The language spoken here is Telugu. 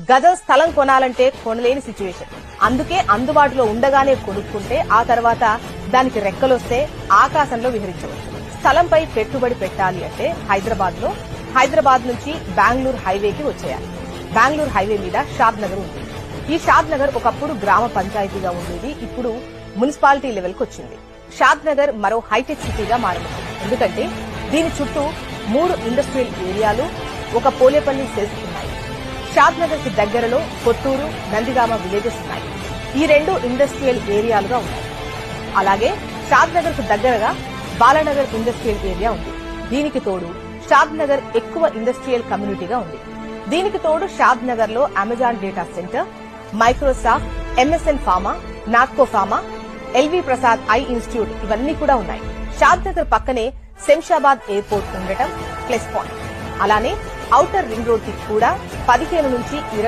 గజం స్థలం కొనాలంటే కొనలేని సిచ్యువేషన్. అందుకే అందుబాటులో ఉండగానే కొనుక్కుంటే ఆ తర్వాత దానికి రెక్కలొస్తే ఆకాశంలో విహరించవచ్చు. స్థలంపై పెట్టుబడి పెట్టాలి అంటే హైదరాబాద్ నుంచి బెంగళూరు హైవేకి వచ్చేయాలి. బెంగళూరు హైవే మీద షాద్ నగర్ ఉంది. ఈ షాద్ నగర్ ఒకప్పుడు గ్రామ పంచాయతీగా ఉండేది. ఇప్పుడు మున్సిపాలిటీ లెవెల్ కు వచ్చింది. షాద్ నగర్ మరో హైటెక్ సిటీగా మారింది. ఎందుకంటే దీని చుట్టూ 3 ఇండస్ట్రియల్ ఏరియాలు, ఒక పోలేపల్లి సెస్ ఉన్నాయి. షాద్ నగర్ కి దగ్గరలో కొత్తూరు, నందిగామ విలేజెస్ ఉన్నాయి. ఈ 2 ఇండస్ట్రియల్ ఏరియాలుగా ఉన్నాయి. అలాగే షాద్ నగర్ కు దగ్గరగా బాలానగర్ ఇండస్ట్రియల్ ఏరియా ఉంది. దీనికి తోడు షాద్ నగర్ ఎక్కువ ఇండస్ట్రియల్ కమ్యూనిటీగా ఉంది. దీనికి తోడు షాద్ నగర్ లో Amazon data centre, Microsoft, MSN Pharma, Natco Pharma, LV Prasad eye institute ఇవన్నీ కూడా ఉన్నాయి. షాద్ నగర్ పక్కనే శంషాబాద్ ఎయిర్పోర్ట్ ఉండటం ప్లస్ పాయింట్. అలానే ఔటర్ రింగ్ రోడ్ కి కూడా 15 నుంచి 20